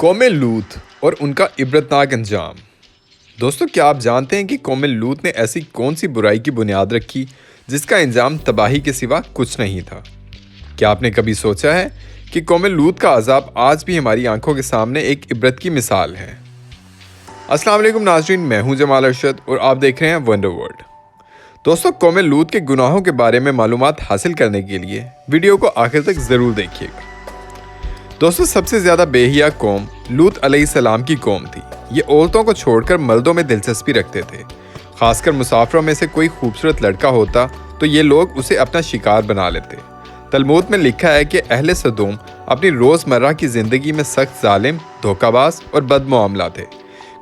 قوم لوط اور ان کا عبرتناک انجام۔ دوستو، کیا آپ جانتے ہیں کہ قوم لوط نے ایسی کون سی برائی کی بنیاد رکھی جس کا انجام تباہی کے سوا کچھ نہیں تھا؟ کیا آپ نے کبھی سوچا ہے کہ قوم لوط کا عذاب آج بھی ہماری آنکھوں کے سامنے ایک عبرت کی مثال ہے؟ السلام علیکم ناظرین، میں ہوں جمال ارشد اور آپ دیکھ رہے ہیں ونڈر ورلڈ۔ دوستو، قوم لوط کے گناہوں کے بارے میں معلومات حاصل کرنے کے لیے ویڈیو کو آخر تک ضرور دیکھیے گا۔ دوستو، سب سے زیادہ بے حیا قوم لوط علیہ السلام کی قوم تھی۔ یہ عورتوں کو چھوڑ کر مردوں میں دلچسپی رکھتے تھے۔ خاص کر مسافروں میں سے کوئی خوبصورت لڑکا ہوتا تو یہ لوگ اسے اپنا شکار بنا لیتے۔ تلمود میں لکھا ہے کہ اہل سدوم اپنی روزمرہ کی زندگی میں سخت ظالم، دھوکہ باز اور بد معاملہ تھے۔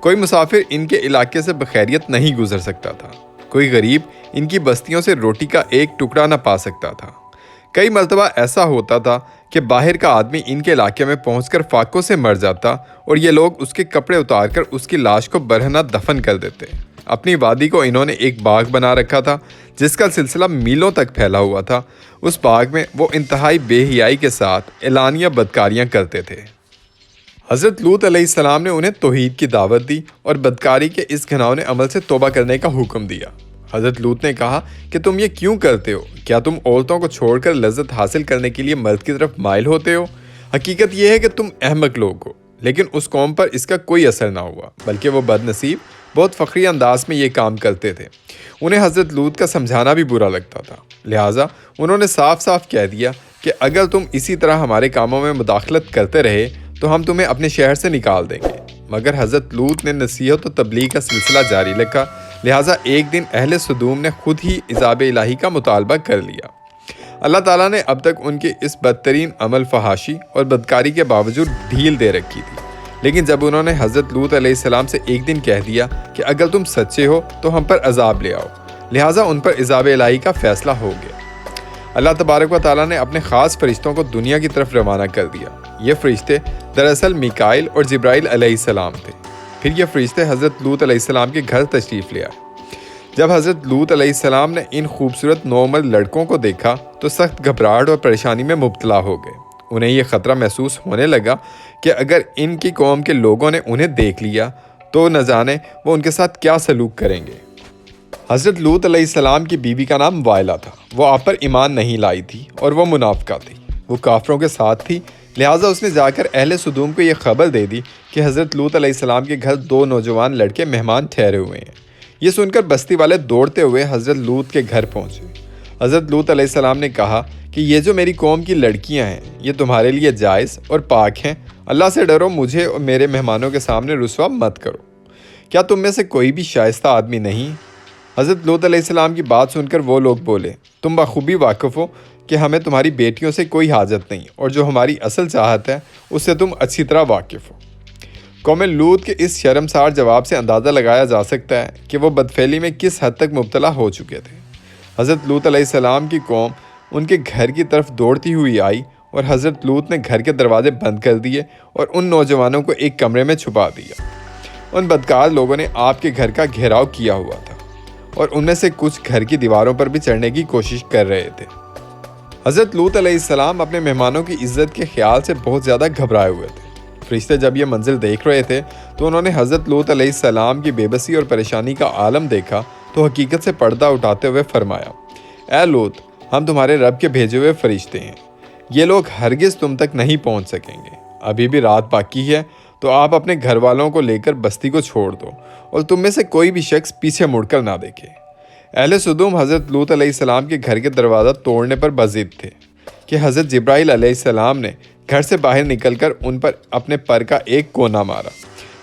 کوئی مسافر ان کے علاقے سے بخیریت نہیں گزر سکتا تھا۔ کوئی غریب ان کی بستیوں سے روٹی کا ایک ٹکڑا نہ پا سکتا تھا۔ کئی مرتبہ ایسا ہوتا تھا کہ باہر کا آدمی ان کے علاقے میں پہنچ کر فاقوں سے مر جاتا اور یہ لوگ اس کے کپڑے اتار کر اس کی لاش کو برہنہ دفن کر دیتے۔ اپنی وادی کو انہوں نے ایک باغ بنا رکھا تھا جس کا سلسلہ میلوں تک پھیلا ہوا تھا۔ اس باغ میں وہ انتہائی بے حیائی کے ساتھ اعلانیہ بدکاریاں کرتے تھے۔ حضرت لوط علیہ السلام نے انہیں توحید کی دعوت دی اور بدکاری کے اس گھناؤنے عمل سے توبہ کرنے کا حکم دیا۔ حضرت لوط نے کہا کہ تم یہ کیوں کرتے ہو؟ کیا تم عورتوں کو چھوڑ کر لذت حاصل کرنے کے لیے مرد کی طرف مائل ہوتے ہو؟ حقیقت یہ ہے کہ تم احمق لوگ ہو۔ لیکن اس قوم پر اس کا کوئی اثر نہ ہوا، بلکہ وہ بد نصیب بہت فخری انداز میں یہ کام کرتے تھے۔ انہیں حضرت لوط کا سمجھانا بھی برا لگتا تھا، لہٰذا انہوں نے صاف صاف کہہ دیا کہ اگر تم اسی طرح ہمارے کاموں میں مداخلت کرتے رہے تو ہم تمہیں اپنے شہر سے نکال دیں گے۔ مگر حضرت لوط نے نصیحت و تبلیغ کا سلسلہ جاری رکھا، لہٰذا ایک دن اہل سدوم نے خود ہی عذاب الہی کا مطالبہ کر لیا۔ اللہ تعالیٰ نے اب تک ان کے اس بدترین عمل فحاشی اور بدکاری کے باوجود ڈھیل دے رکھی تھی، لیکن جب انہوں نے حضرت لوط علیہ السلام سے ایک دن کہہ دیا کہ اگر تم سچے ہو تو ہم پر عذاب لے آؤ، لہٰذا ان پر عذاب الہی کا فیصلہ ہو گیا۔ اللہ تبارک و تعالیٰ نے اپنے خاص فرشتوں کو دنیا کی طرف روانہ کر دیا۔ یہ فرشتے دراصل میکائیل اور جبرائیل علیہ السلام تھے۔ پھر یہ فرشتے حضرت لوط علیہ السلام کے گھر تشریف لے آئے۔ جب حضرت لوط علیہ السلام نے ان خوبصورت نوعمر لڑکوں کو دیکھا تو سخت گھبراہٹ اور پریشانی میں مبتلا ہو گئے۔ انہیں یہ خطرہ محسوس ہونے لگا کہ اگر ان کی قوم کے لوگوں نے انہیں دیکھ لیا تو نہ جانے وہ ان کے ساتھ کیا سلوک کریں گے۔ حضرت لوط علیہ السلام کی بیوی کا نام وائلہ تھا۔ وہ آپ پر ایمان نہیں لائی تھی اور وہ منافقہ تھی۔ وہ کافروں کے ساتھ تھی، لہٰذا اس نے جا کر اہل سدوم کو یہ خبر دے دی کہ حضرت لوط علیہ السلام کے گھر دو نوجوان لڑکے مہمان ٹھہرے ہوئے ہیں۔ یہ سن کر بستی والے دوڑتے ہوئے حضرت لوط کے گھر پہنچے۔ حضرت لوط علیہ السلام نے کہا کہ یہ جو میری قوم کی لڑکیاں ہیں یہ تمہارے لیے جائز اور پاک ہیں۔ اللہ سے ڈرو، مجھے اور میرے مہمانوں کے سامنے رسوا مت کرو۔ کیا تم میں سے کوئی بھی شائستہ آدمی نہیں؟ حضرت لوط علیہ السلام کی بات سن کر وہ لوگ بولے، تم بخوبی واقف ہو کہ ہمیں تمہاری بیٹیوں سے کوئی حاجت نہیں، اور جو ہماری اصل چاہت ہے اس سے تم اچھی طرح واقف ہو۔ قوم لوط کے اس شرمسار جواب سے اندازہ لگایا جا سکتا ہے کہ وہ بدفعلی میں کس حد تک مبتلا ہو چکے تھے۔ حضرت لوط علیہ السلام کی قوم ان کے گھر کی طرف دوڑتی ہوئی آئی اور حضرت لوط نے گھر کے دروازے بند کر دیے اور ان نوجوانوں کو ایک کمرے میں چھپا دیا۔ ان بدکار لوگوں نے آپ کے گھر کا گھیراؤ کیا ہوا تھا اور ان میں سے کچھ گھر کی دیواروں پر بھی چڑھنے کی کوشش کر رہے تھے۔ حضرت لوط علیہ السلام اپنے مہمانوں کی عزت کے خیال سے بہت زیادہ گھبرائے ہوئے تھے۔ فرشتے جب یہ منظر دیکھ رہے تھے تو انہوں نے حضرت لوط علیہ السلام کی بے بسی اور پریشانی کا عالم دیکھا تو حقیقت سے پردہ اٹھاتے ہوئے فرمایا، اے لوط، ہم تمہارے رب کے بھیجے ہوئے فرشتے ہیں۔ یہ لوگ ہرگز تم تک نہیں پہنچ سکیں گے۔ ابھی بھی رات باقی ہے تو آپ اپنے گھر والوں کو لے کر بستی کو چھوڑ دو اور تم میں سے کوئی بھی شخص پیچھے مڑ کر نہ دیکھے۔ اہل سدوم حضرت لوط علیہ السلام کے گھر کے دروازہ توڑنے پر بضد تھے کہ حضرت جبرائیل علیہ السلام نے گھر سے باہر نکل کر ان پر اپنے پر کا ایک کونا مارا،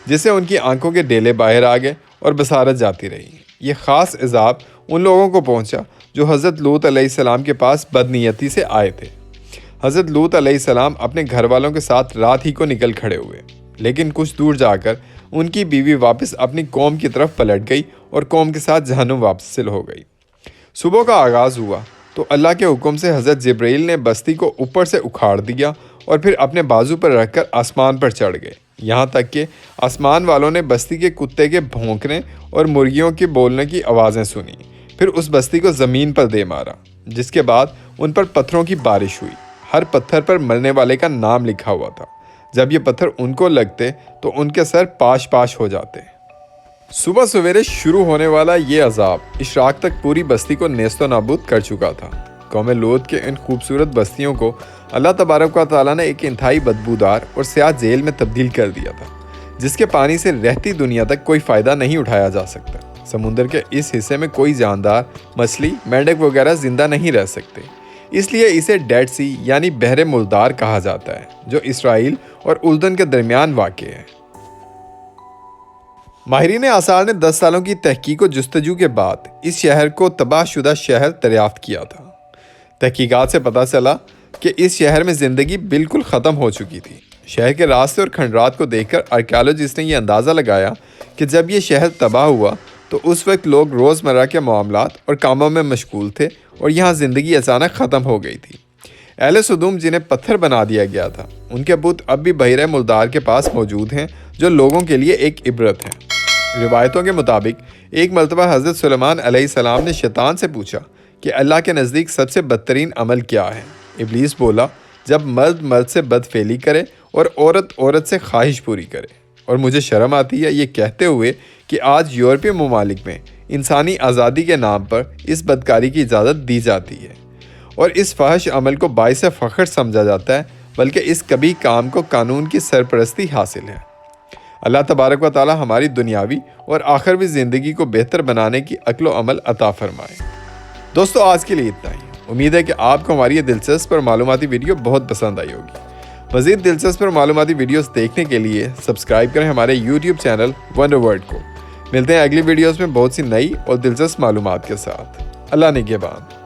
جس سے ان کی آنکھوں کے ڈیلے باہر آ گئے اور بصارت جاتی رہی۔ یہ خاص عذاب ان لوگوں کو پہنچا جو حضرت لوط علیہ السلام کے پاس بدنیتی سے آئے تھے۔ حضرت لوط علیہ السلام اپنے گھر والوں کے ساتھ رات ہی کو نکل کھڑے ہوئے، لیکن کچھ دور جا کر ان کی بیوی واپس اپنی قوم کی طرف پلٹ گئی اور قوم کے ساتھ جہنم واپس ہو گئی۔ صبح کا آغاز ہوا تو اللہ کے حکم سے حضرت جبرائیل نے بستی کو اوپر سے اکھاڑ دیا اور پھر اپنے بازو پر رکھ کر آسمان پر چڑھ گئے، یہاں تک کہ آسمان والوں نے بستی کے کتے کے بھونکنے اور مرغیوں کے بولنے کی آوازیں سنی۔ پھر اس بستی کو زمین پر دے مارا، جس کے بعد ان پر پتھروں کی بارش ہوئی۔ ہر پتھر پر مرنے والے کا نام لکھا ہوا تھا۔ جب یہ پتھر ان کو لگتے تو ان کے سر پاش پاش ہو جاتے۔ صبح سویرے شروع ہونے والا یہ عذاب اشراق تک پوری بستی کو نیست و نابود کر چکا تھا۔ قوم لوط کے ان خوبصورت بستیوں کو اللہ تبارک و تعالیٰ نے ایک انتہائی بدبودار اور سیاہ جیل میں تبدیل کر دیا تھا، جس کے پانی سے رہتی دنیا تک کوئی فائدہ نہیں اٹھایا جا سکتا۔ سمندر کے اس حصے میں کوئی جاندار، مچھلی، مینڈک وغیرہ زندہ نہیں رہ سکتے، اس لیے اسے ڈیڈ سی یعنی بحر مردار کہا جاتا ہے، جو اسرائیل اور اردن کے درمیان واقع ہے۔ ماہرین آثار نے 10 سالوں کی تحقیق و جستجو کے بعد اس شہر کو تباہ شدہ شہر دریافت کیا تھا۔ تحقیقات سے پتہ چلا کہ اس شہر میں زندگی بالکل ختم ہو چکی تھی۔ شہر کے راستے اور کھنڈرات کو دیکھ کر آرکیالوجسٹ نے یہ اندازہ لگایا کہ جب یہ شہر تباہ ہوا تو اس وقت لوگ روزمرہ کے معاملات اور کاموں میں مشغول تھے اور یہاں زندگی اچانک ختم ہو گئی تھی۔ اہل سدوم جنہیں پتھر بنا دیا گیا تھا، ان کے بت اب بھی بحیرہ مردار کے پاس موجود ہیں، جو لوگوں کے لیے ایک عبرت ہے۔ روایتوں کے مطابق ایک مرتبہ حضرت سلیمان علیہ السلام نے شیطان سے پوچھا کہ اللہ کے نزدیک سب سے بدترین عمل کیا ہے؟ ابلیس بولا، جب مرد مرد سے بدفعلی کرے اور عورت عورت سے خواہش پوری کرے، اور مجھے شرم آتی ہے یہ کہتے ہوئے کہ آج یورپی ممالک میں انسانی آزادی کے نام پر اس بدکاری کی اجازت دی جاتی ہے اور اس فحش عمل کو باعث فخر سمجھا جاتا ہے، بلکہ اس کبھی کام کو قانون کی سرپرستی حاصل ہے۔ اللہ تبارک و تعالی ہماری دنیاوی اور آخروی زندگی کو بہتر بنانے کی عقل و عمل عطا فرمائے۔ دوستو آج کے لیے اتنا ہی۔ امید ہے کہ آپ کو ہماری یہ دلچسپ اور معلوماتی ویڈیو بہت پسند آئی ہوگی۔ مزید دلچسپ اور معلوماتی ویڈیوز دیکھنے کے لیے سبسکرائب کریں ہمارے یوٹیوب چینل ونڈر ورلڈ کو۔ ملتے ہیں اگلی ویڈیوز میں بہت سی نئی اور دلچسپ معلومات کے ساتھ۔ اللہ نگہبان۔